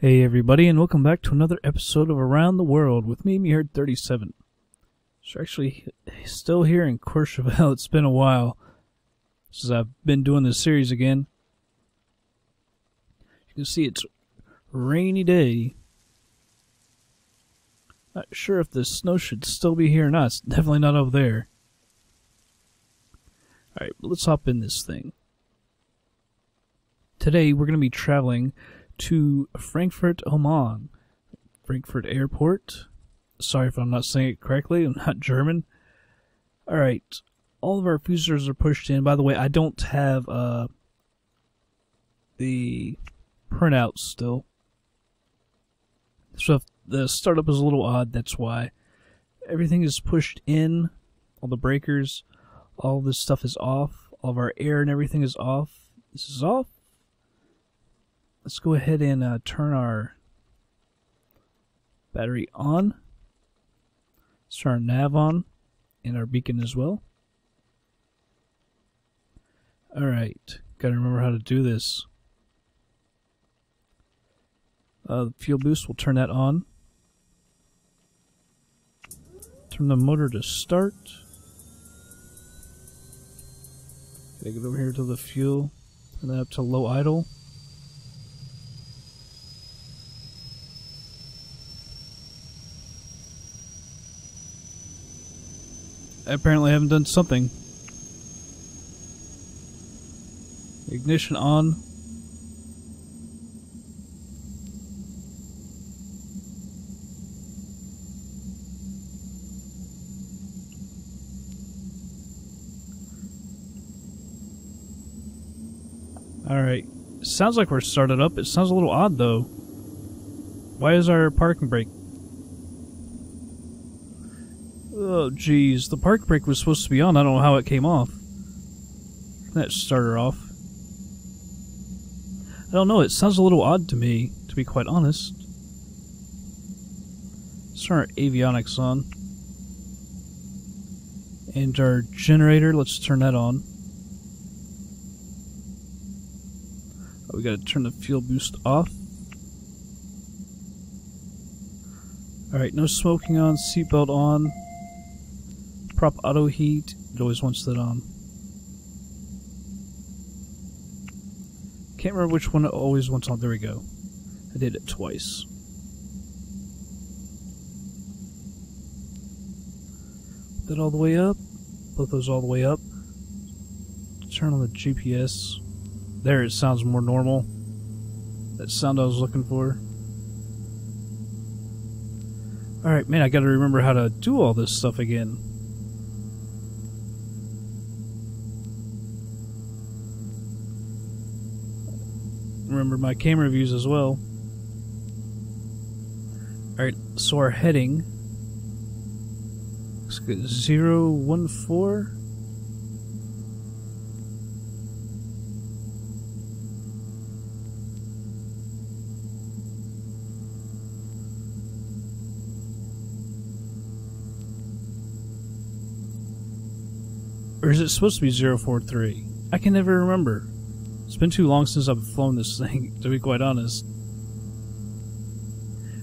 Hey everybody, and welcome back to another episode of Around the World with me, Meherd37. So actually still here in Courchevel. It's been a while since I've been doing this series again. You can see it's a rainy day. Not sure if the snow should still be here or not. It's definitely not over there. Alright, let's hop in this thing. Today we're going to be traveling to Frankfurt, Oman. Frankfurt Airport. Sorry if I'm not saying it correctly. I'm not German. Alright. All of our fusers are pushed in. By the way, I don't have the printout still. So if the startup is a little odd, that's why. Everything is pushed in. All the breakers. All this stuff is off. All of our air and everything is off. This is off. Let's go ahead and turn our battery on. Let's turn our nav on and our beacon as well. Alright, gotta remember how to do this. The fuel boost, we'll turn that on. Turn the motor to start. Gotta get over here to the fuel. Turn that up to low idle. I apparently haven't done something. Ignition on. Alright. Sounds like we're started up. It sounds a little odd though. Why is our parking brake? Oh, jeez. The park brake was supposed to be on. I don't know how it came off. That starter off. I don't know. It sounds a little odd to me, to be quite honest. Let's turn our avionics on. And our generator, let's turn that on. Oh, we gotta turn the fuel boost off. Alright, no smoking on, seatbelt on. Prop auto heat, it always wants that on. Can't remember which one it always wants on. There we go. I did it twice. Put that all the way up. Both those all the way up. Turn on the GPS. There, it sounds more normal. That sound I was looking for. Alright, man, I gotta remember how to do all this stuff again. Remember my camera views as well. Alright, so our heading looks good. 014. Or is it supposed to be 043? I can never remember. It's been too long since I've flown this thing, to be quite honest.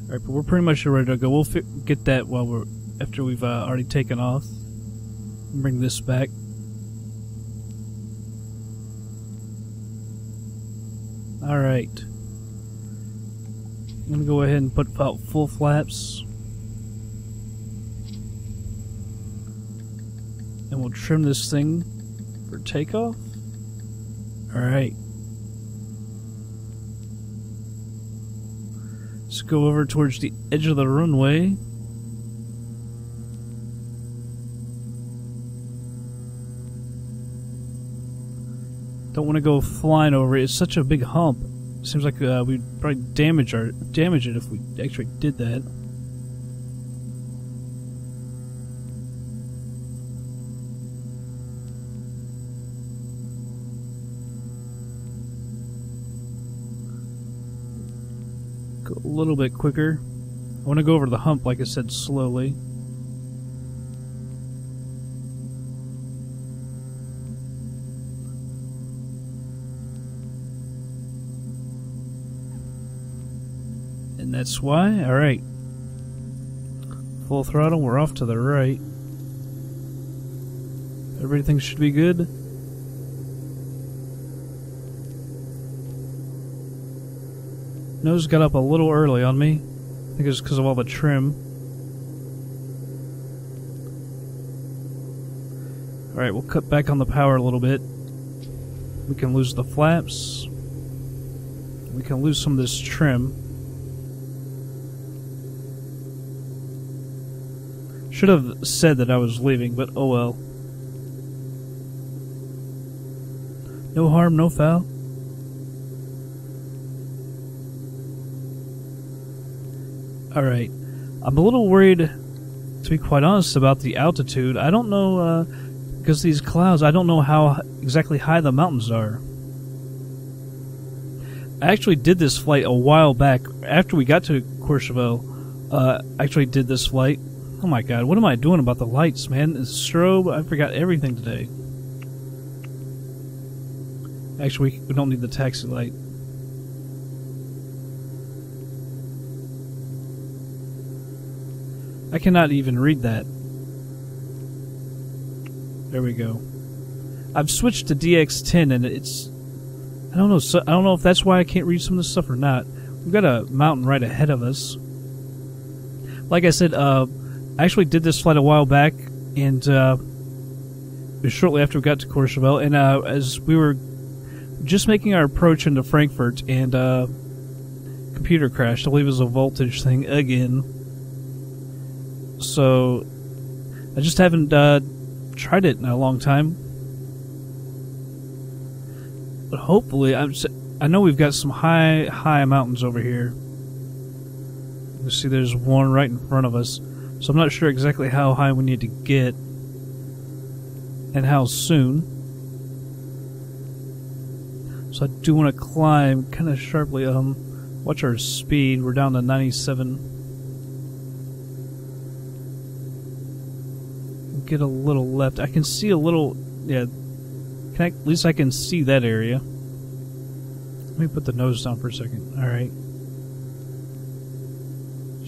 Alright, but we're pretty much ready to go. We'll get that while after we've already taken off. Bring this back. Alright. I'm gonna go ahead and put out full flaps. And we'll trim this thing for takeoff. Alright. Let's go over towards the edge of the runway. Don't want to go flying over it. It's such a big hump. Seems like we'd probably damage it if we actually did that. Go a little bit quicker. I want to go over the hump, like I said, slowly. And that's why. Alright. Full throttle, we're off to the right. Everything should be good. Nose got up a little early on me. I think it's because of all the trim. Alright, we'll cut back on the power a little bit. We can lose the flaps. We can lose some of this trim. Should have said that I was leaving, but oh well. No harm, no foul. Alright. I'm a little worried, to be quite honest, about the altitude. I don't know, because these clouds, I don't know how exactly high the mountains are. I actually did this flight a while back. After we got to Courchevel, I actually did this flight. Oh my god, what am I doing about the lights, man? The strobe, I forgot everything today. Actually, we don't need the taxi light. I cannot even read that. There we go. I've switched to DX10 and it's... I don't know. So, I don't know if that's why I can't read some of this stuff or not. We've got a mountain right ahead of us. Like I said, I actually did this flight a while back, and it was shortly after we got to Courchevel, and as we were just making our approach into Frankfurt, and computer crashed. I believe it was a voltage thing again. So I just haven't tried it in a long time. But hopefully, I know we've got some high mountains over here. You see there's one right in front of us. So I'm not sure exactly how high we need to get and how soon. So I do want to climb kind of sharply. Watch our speed. We're down to 97. Get a little left. I can see a little. Yeah. At least I can see that area. Let me put the nose down for a second. All right.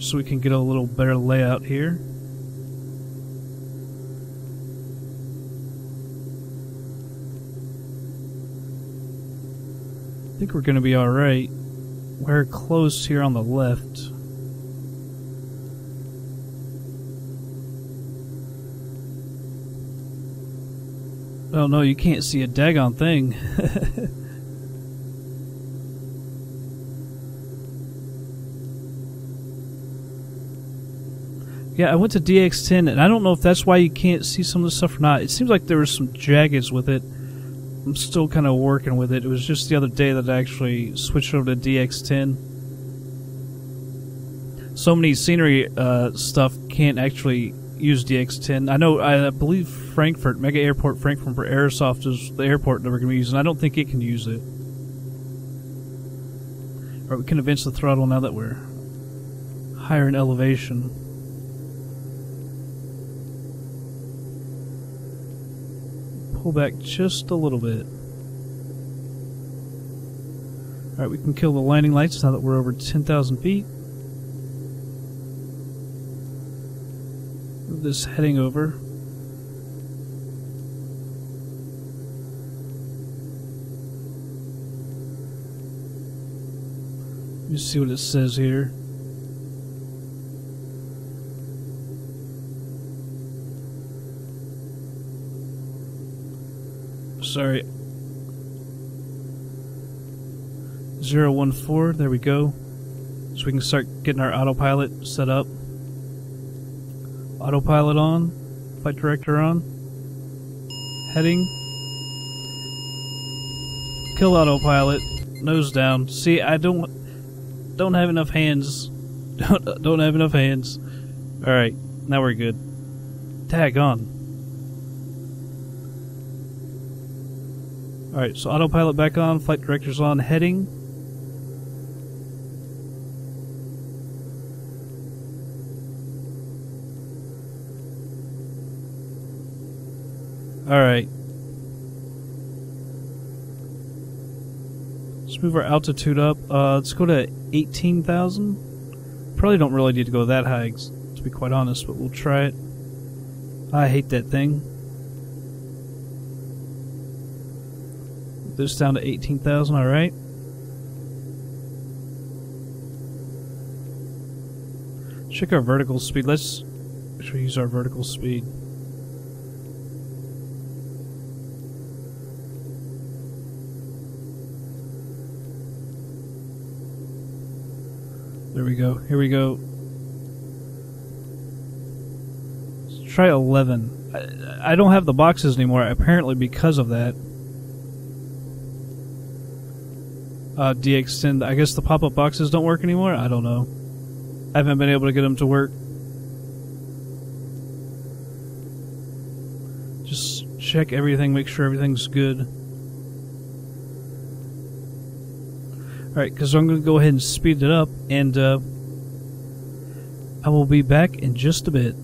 So we can get a little better layout here. I think we're going to be alright. We're close here on the left. Oh no, you can't see a daggone thing. Yeah, I went to DX10, and I don't know if that's why you can't see some of the stuff or not. It seems like there were some jaggeds with it. I'm still kind of working with it. It was just the other day that I actually switched over to DX10. So many scenery stuff can't actually use DX10. I believe Frankfurt, Mega Airport Frankfurt for Aerosoft is the airport that we're going to be using. I don't think it can use it. Or we can advance the throttle now that we're higher in elevation. Pull back just a little bit. Alright, we can kill the landing lights now that we're over 10,000 feet. Move this heading over. Let me see what it says here. Sorry. 014, there we go. So we can start getting our autopilot set up. Autopilot on. Flight director on. Heading. Kill autopilot. Nose down. See, I don't have enough hands. Don't have enough hands. Alright, now we're good. Tag on. Alright, so autopilot back on, flight director's on, heading. Alright. Let's move our altitude up. Let's go to 18,000. Probably don't really need to go that high, to be quite honest, but we'll try it. I hate that thing. This down to 18,000, alright. Check our vertical speed. Let's actually use our vertical speed. There we go. Here we go. Let's try 11. I don't have the boxes anymore, apparently because of that. De-extend. I guess the pop-up boxes don't work anymore? I don't know. I haven't been able to get them to work. Just check everything, make sure everything's good. Alright, because I'm going to go ahead and speed it up, and I will be back in just a bit.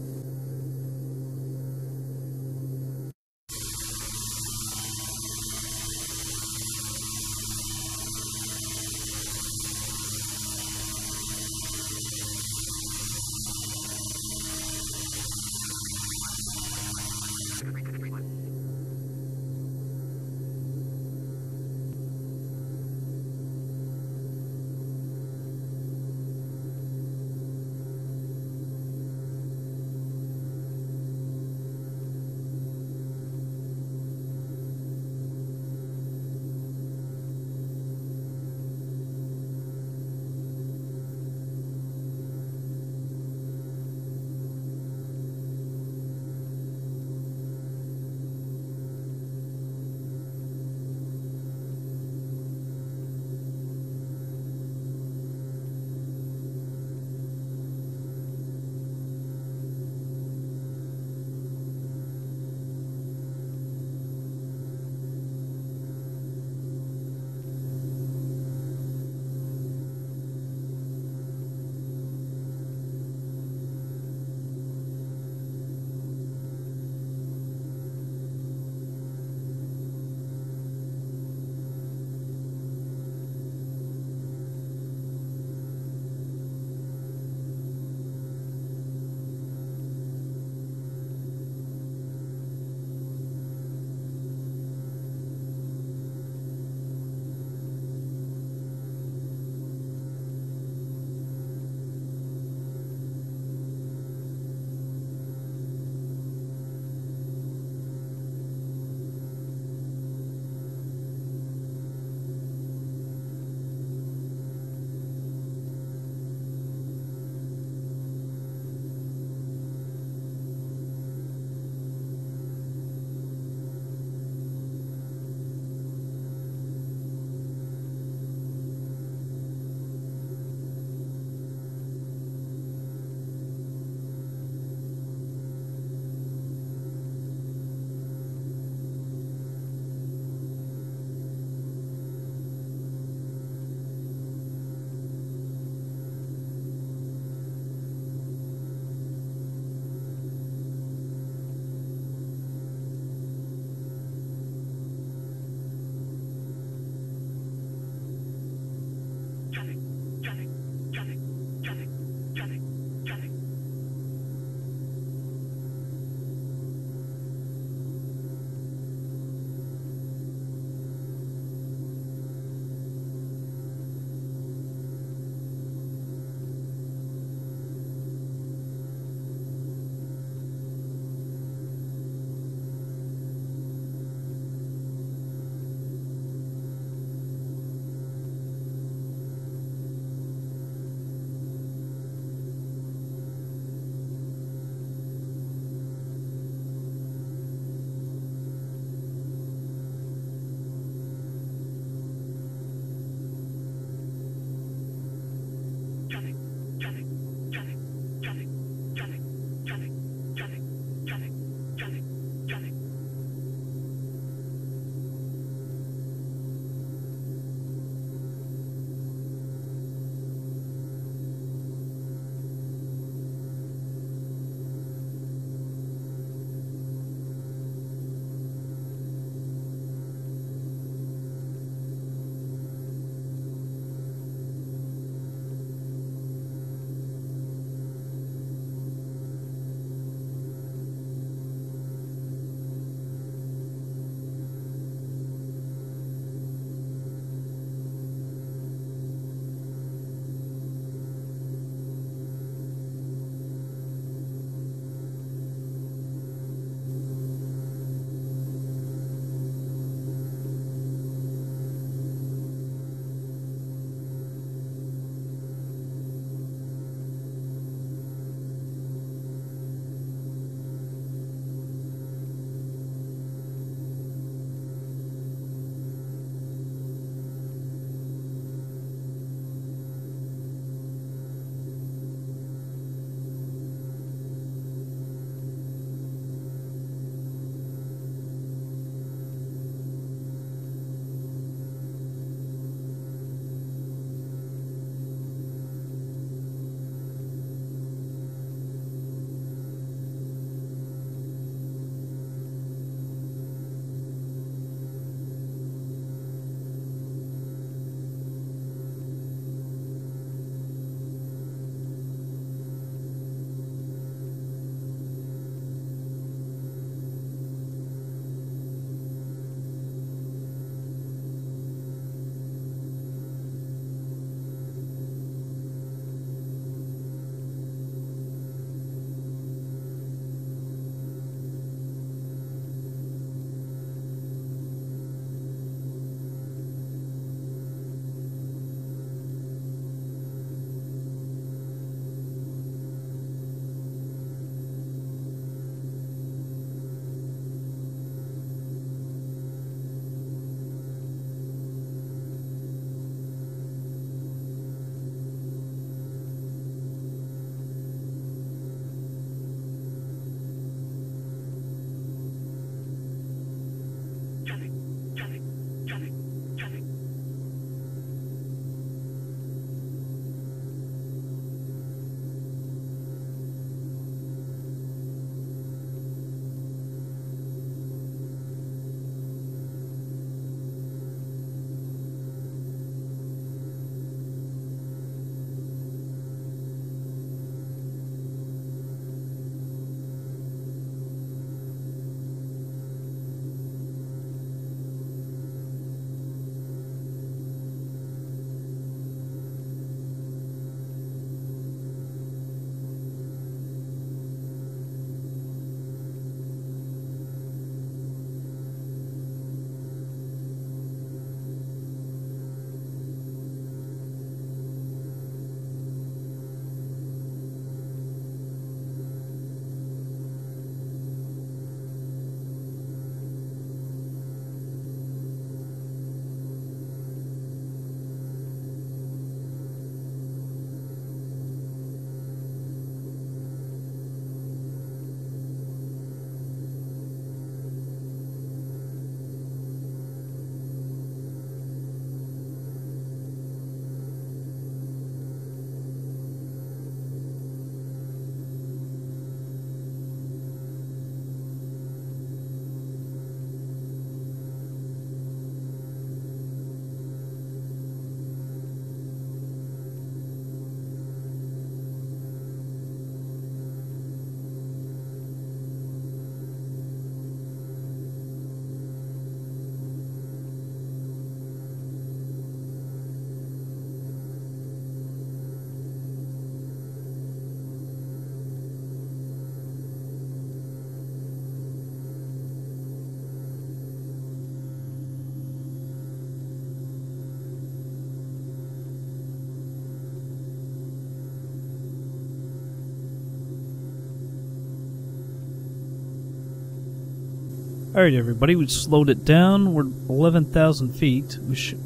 Alright everybody, we slowed it down. We're 11,000 feet.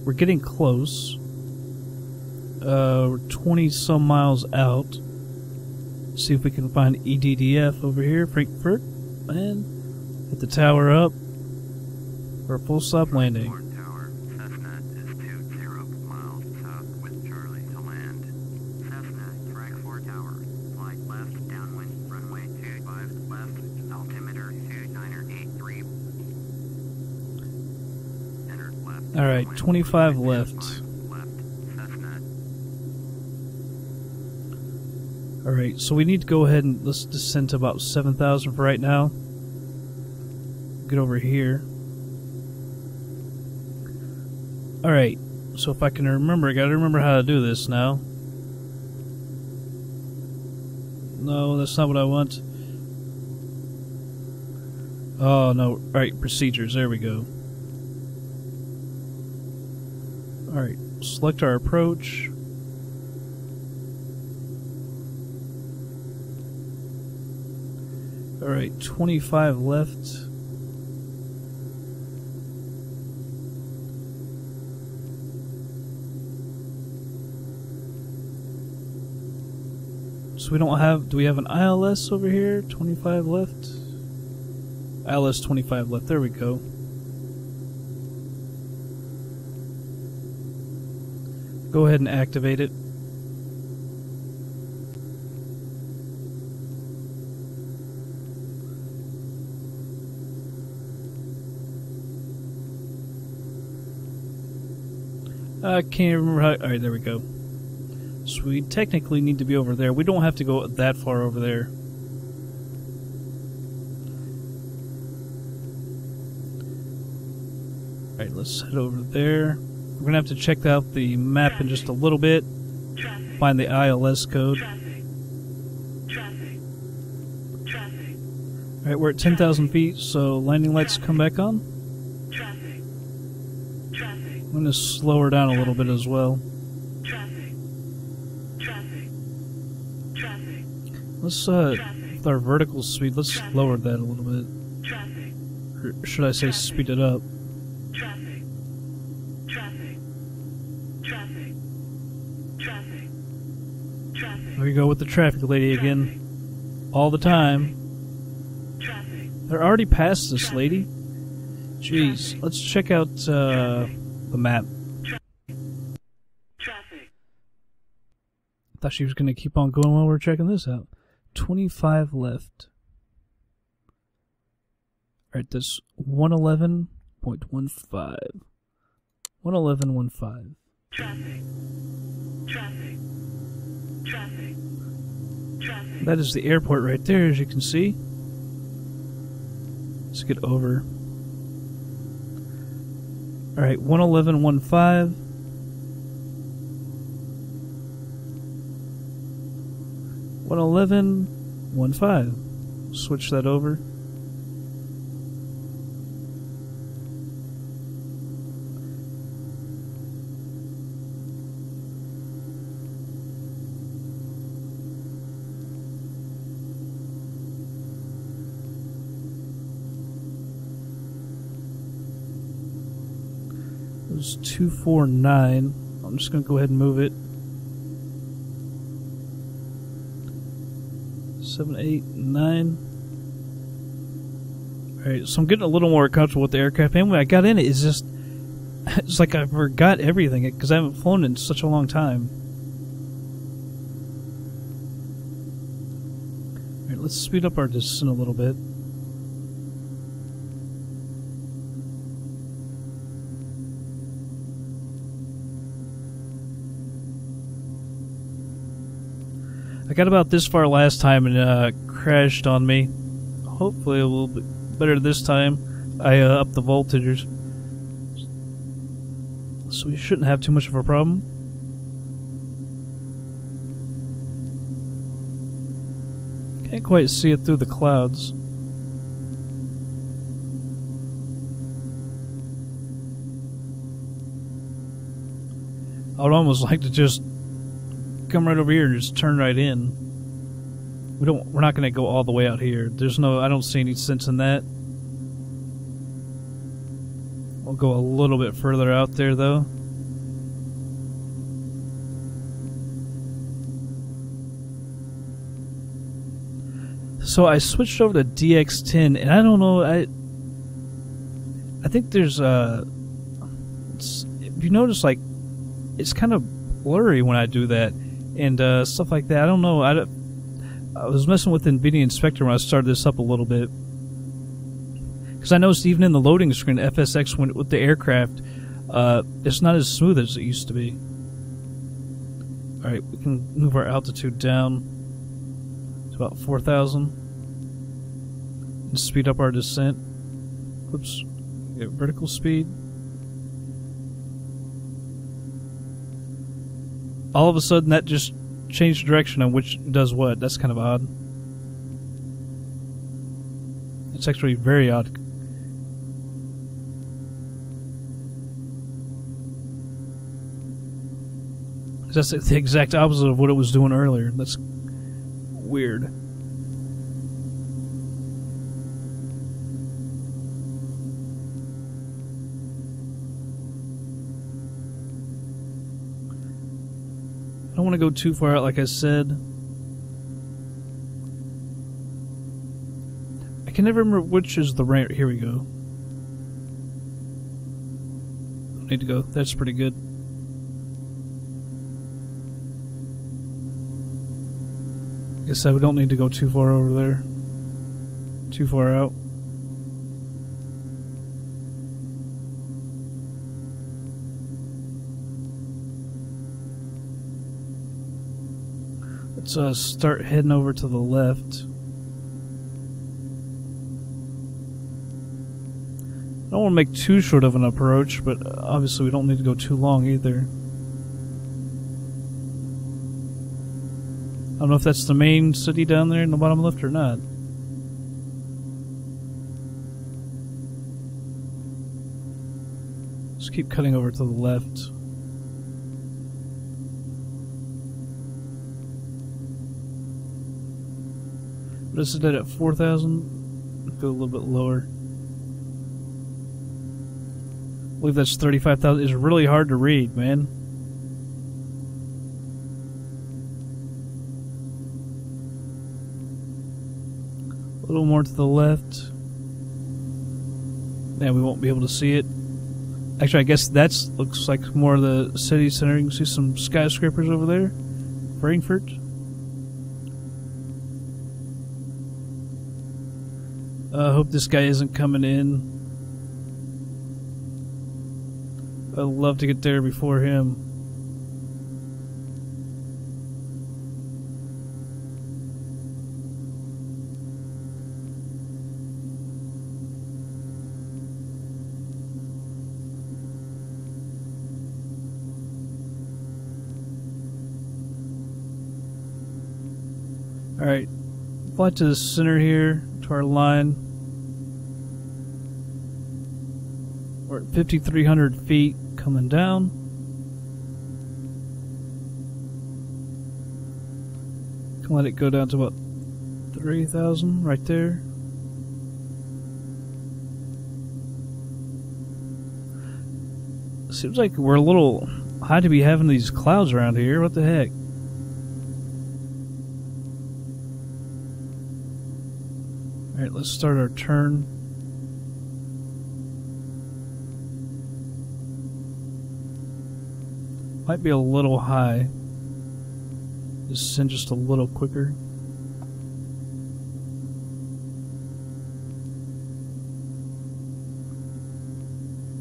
We're getting close. We're 20 some miles out. See if we can find EDDF over here, Frankfurt. And hit the tower up for a full stop landing. Tower, Cessna is 20 miles south with Charlie to land. Cessna, Frankfurt Tower, flight left, downwind, runway 25 left, altimeter 2983. Enter left. Alright, 25 left. Alright, so we need to go ahead and let's descend to about 7,000 for right now. Get over here. Alright, so if I can remember, I gotta remember how to do this now. No, that's not what I want. Oh, no. Alright, procedures, there we go. Alright, select our approach. Alright, 25 left. So we don't have, do we have an ILS over here? 25 left? ILS 25 left, there we go. Go ahead and activate it. I can't remember how... Alright, there we go. So we technically need to be over there. We don't have to go that far over there. Alright, let's head over there. We're going to have to check out the map in just a little bit. Find the ILS code. Alright, we're at 10,000 feet, so landing lights come back on. I'm going to slow her down a little bit as well. Let's, with our vertical speed, let's lower that a little bit. Or should I say speed it up? There we go with the traffic lady again. All the time. They're already past this lady. Jeez, let's check out, the map. I thought she was going to keep on going while we're checking this out. 25 left. Alright, this 111.15. 111.15. That is the airport right there, as you can see. Let's get over. Alright, 111.15. 111.15. Switch that over. It was 249. I'm just going to go ahead and move it. 7, 8, 9. Alright, so I'm getting a little more comfortable with the aircraft. And when I got in it, it's just... It's like I forgot everything, because I haven't flown in such a long time. Alright, let's speed up our descent a little bit. I got about this far last time and crashed on me. Hopefully a little bit better this time. I upped the voltages. So we shouldn't have too much of a problem. Can't quite see it through the clouds. I would almost like to just come right over here and just turn right in. We're not going to go all the way out here. I don't see any sense in that. We'll go a little bit further out there, though. So I switched over to DX10, and I don't know. I think there's if you notice, like, it's kind of blurry when I do that, and stuff like that. I don't know. I was messing with NVIDIA Inspector when I started this up a little bit, because I noticed even in the loading screen, FSX went with the aircraft. It's not as smooth as it used to be. All right, we can move our altitude down to about 4,000 and speed up our descent. Whoops, get vertical speed. All of a sudden, that just changed direction on which does what. That's kind of odd. It's actually very odd. That's the exact opposite of what it was doing earlier. That's weird. I don't want to go too far out, like I said. I can never remember which is the right. Here we go. Don't need to go. That's pretty good. Guess we don't need to go too far over there. Too far out. Let's start heading over to the left. I don't want to make too short of an approach, but obviously we don't need to go too long either. I don't know if that's the main city down there in the bottom left or not. Just keep cutting over to the left. What is it at 4,000? Go a little bit lower. I believe that's 35,000. It's really hard to read, man. A little more to the left. Yeah, we won't be able to see it. Actually, I guess that looks like more of the city center. You can see some skyscrapers over there. Frankfurt. I hope this guy isn't coming in. I'd love to get there before him. Alright, fly to the center here, to our line. We're at 5,300 feet coming down. Can let it go down to about 3,000 right there. Seems like we're a little high to be having these clouds around here. What the heck? Alright, let's start our turn. Might be a little high. Descend just a little quicker.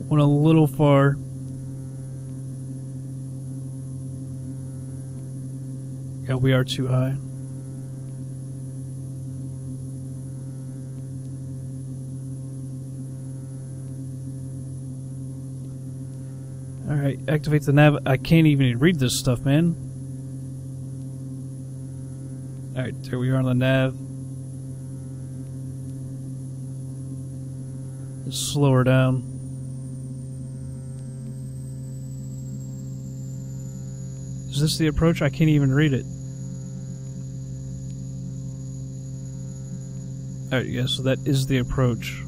Went a little far. Yeah, we are too high. Alright, activate the nav. I can't even read this stuff, man. Alright, there we are on the nav. Let's slow her down. Is this the approach? I can't even read it. Alright, yeah, so that is the approach.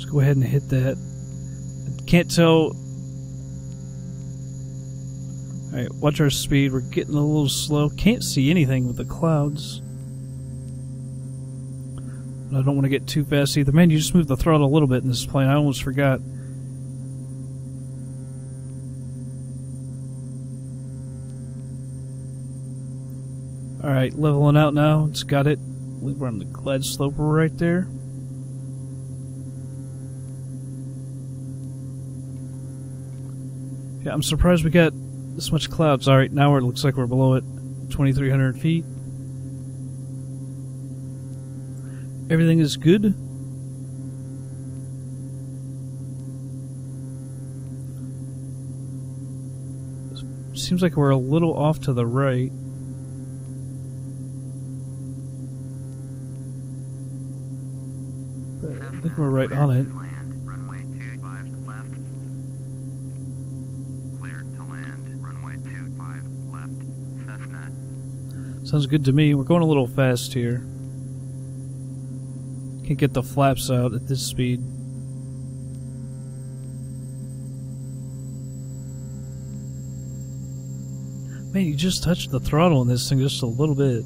Let's go ahead and hit that. Can't tell. Alright, watch our speed. We're getting a little slow. Can't see anything with the clouds. I don't want to get too fast either. Man, you just moved the throttle a little bit in this plane. I almost forgot. Alright, leveling out now. It's got it. I believe we're on the glide slope right there. Yeah, I'm surprised we got this much clouds. Alright, now it looks like we're below it. 2,300 feet. Everything is good. Seems like we're a little off to the right. But I think we're right on it. Runway 25 left. Clear to land. Runway 25 left. Cessna. Sounds good to me. We're going a little fast here. Can't get the flaps out at this speed. Man, you just touched the throttle on this thing just a little bit.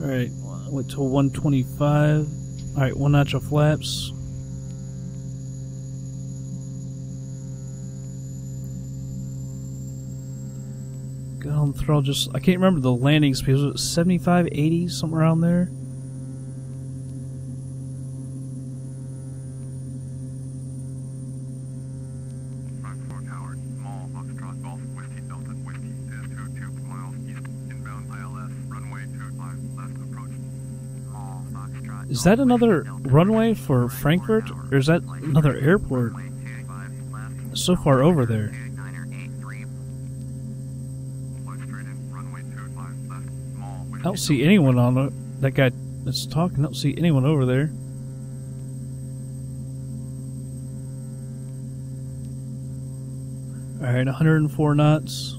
Alright, went to 125. Alright, one notch of flaps. Got on the throttle just... I can't remember the landing speed. Was it 75, 80, somewhere around there? Frankfurt Tower, small Foxtrot Golf, Whiskey Delta, Whiskey, is 2 miles east, inbound ILS, runway 25, left approach. Small Foxtrot. Is that another runway for Frankfurt? Or is that another airport? Runway 25 left. So far over there. 2983. Flight straight in, runway 25 left, small. I don't see anyone on it. That guy that's talking, I don't see anyone over there. Alright, 104 knots.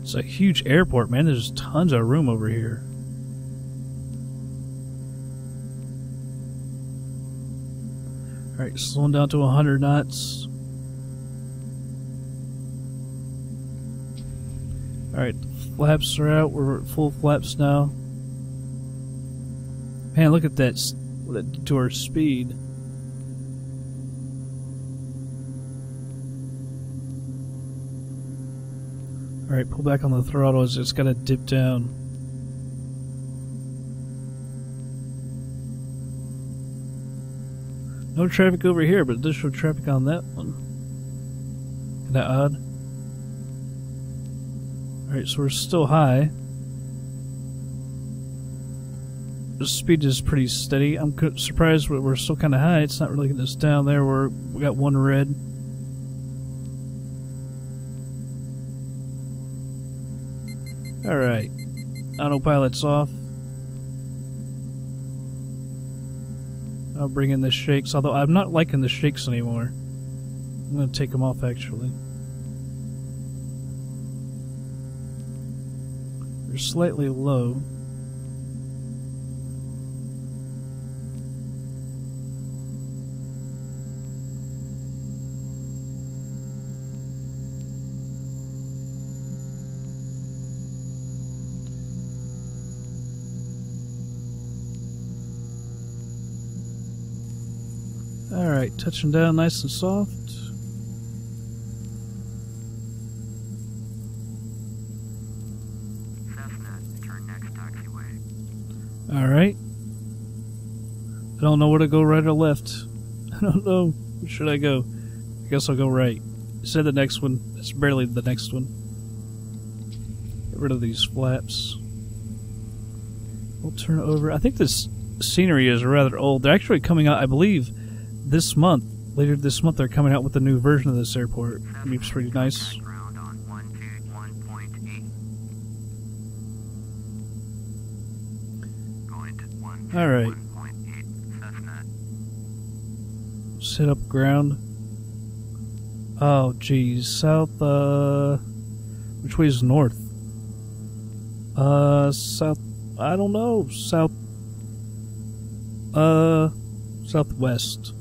It's a huge airport, man. There's tons of room over here. Alright, slowing down to 100 knots. Alright, flaps are out. We're at full flaps now. Man, look at that detour speed. Alright, pull back on the throttle as it's got to dip down. No traffic over here, but additional traffic on that one. Isn't that odd? Alright, so we're still high. The speed is pretty steady. I'm surprised we're still kind of high. It's not really getting us down there. We got one red. Alright. Autopilot's off. I'll bring in the shakes, although I'm not liking the shakes anymore. I'm going to take them off actually. They're slightly low. Alright, touching down nice and soft. Cessna, turn next taxiway. Alright. I don't know where to go, right or left. I don't know. Where should I go? I guess I'll go right. You said the next one. It's barely the next one. Get rid of these flaps. We'll turn it over. I think this scenery is rather old. They're actually coming out, I believe, this month. Later this month they're coming out with a new version of this airport. It's pretty nice. Ground on 121.8. Going to 121.8. Alright. Cessna. Set up ground. Oh, geez. South, which way is north? South, I don't know. South, southwest.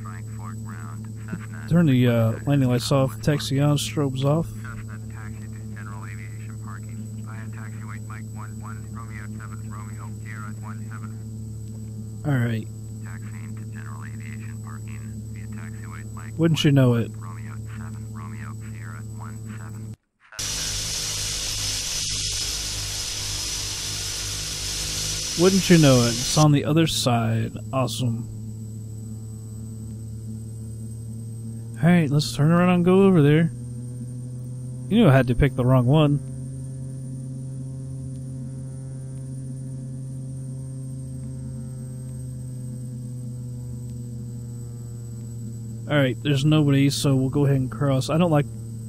Frankfurt ground. Cessna. Turn the, landing lights off, taxi on, strobes off. Cessna taxi to general aviation parking. Via taxiway Mike 11, Romeo 7, Romeo, Sierra 17. Alright. Taxiing to general aviation parking. Via taxiway Mike Wouldn't you know it? Romeo 7, Romeo, Sierra 17. Wouldn't you know it? It's on the other side. Awesome. Alright, let's turn around and go over there. You knew I had to pick the wrong one. Alright, there's nobody, so we'll go ahead and cross. I don't like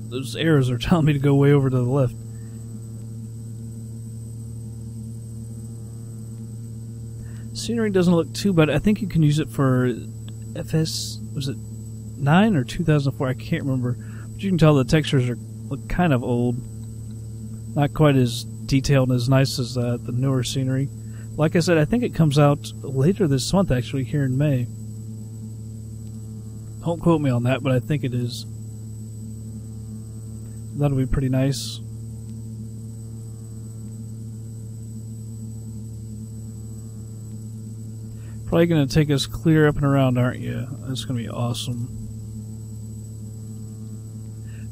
those arrows are telling me to go way over to the left. Scenery doesn't look too bad. I think you can use it for was it 9 or 2004? I can't remember. But you can tell the textures look kind of old. Not quite as detailed and as nice as the newer scenery. Like I said, I think it comes out later this month, actually, here in May. Don't quote me on that, but I think it is. That'll be pretty nice. Probably going to take us clear up and around, aren't you? That's going to be awesome.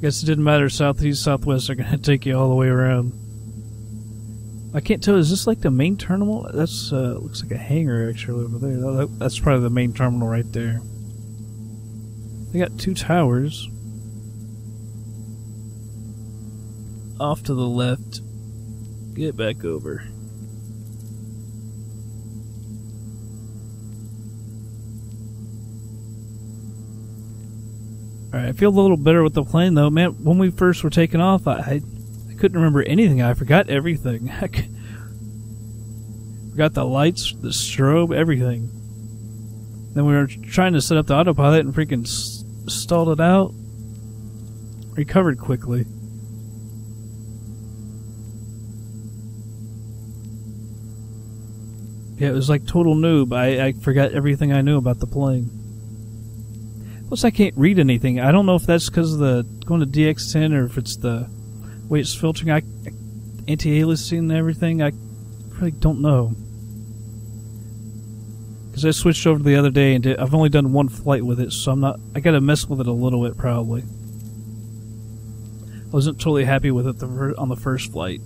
Guess it didn't matter, southeast, southwest, they're going to take you all the way around. I can't tell, is this like the main terminal? That's, looks like a hangar actually over there. That's probably the main terminal right there. They got 2 towers. Off to the left. Get back over. Alright, I feel a little better with the plane though. Man, when we first were taking off, I couldn't remember anything. I forgot everything. I forgot the lights, the strobe, everything. Then we were trying to set up the autopilot and freaking stalled it out. Recovered quickly. Yeah, it was like total noob. I forgot everything I knew about the plane. Plus, I can't read anything. I don't know if that's because of the going to DX10 or if it's the way it's filtering. Anti-aliasing and everything. I really don't know. Because I switched over the other day and I've only done 1 flight with it, so I got to mess with it a little bit probably. I wasn't totally happy with it on the first flight.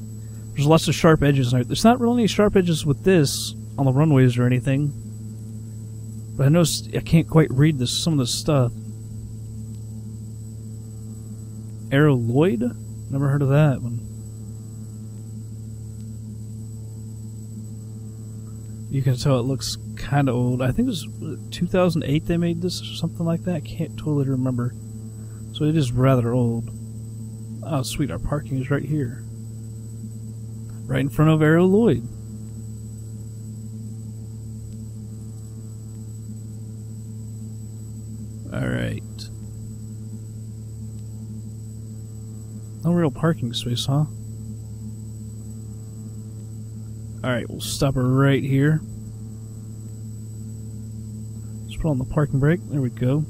There's lots of sharp edges. There's not really any sharp edges with this on the runways or anything. But I noticed I can't quite read some of the stuff. Aerosoft? Never heard of that one. You can tell it looks kind of old. I think it was 2008 they made this or something like that. I can't totally remember. So it is rather old. Oh, sweet. Our parking is right here. Right in front of Aerosoft. Alright. No real parking space, huh? Alright, we'll stop her right here. Let's put on the parking brake. There we go.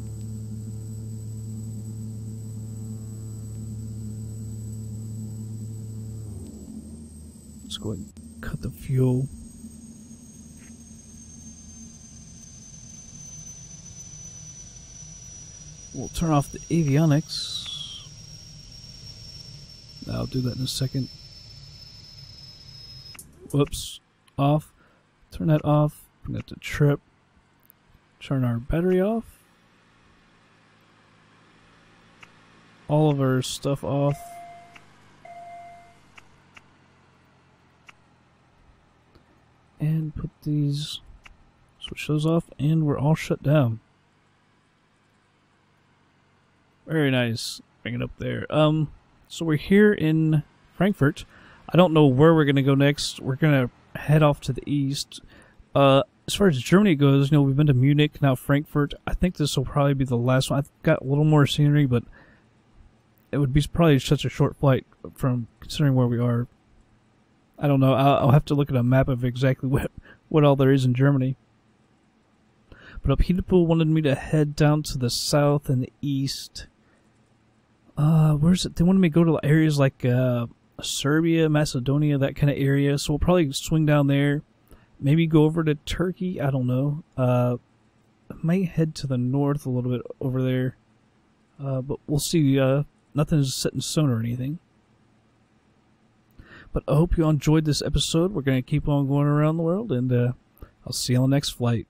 Let's go ahead and cut the fuel. We'll turn off the avionics. I'll do that in a second. Whoops. Off. Turn that off. Bring that to trip. Turn our battery off. All of our stuff off. And put these, switch those off, and we're all shut down. Very nice. Bring it up there. So we're here in Frankfurt. I don't know where we're going to go next. We're going to head off to the east. as far as Germany goes, we've been to Munich, now Frankfurt. I think this will probably be the last one. I've got a little more scenery, but it would be probably such a short flight from considering where we are. I don't know. I'll have to look at a map of exactly what all there is in Germany. But People wanted me to head down to the south and the east. Where's it? They wanted me to go to areas like Serbia, Macedonia, that kind of area. So we'll probably swing down there. Maybe go over to Turkey. I don't know. I might head to the north a little bit over there. But we'll see. Nothing's set in stone or anything. But I hope you enjoyed this episode. We're going to keep on going around the world, and I'll see you on the next flight.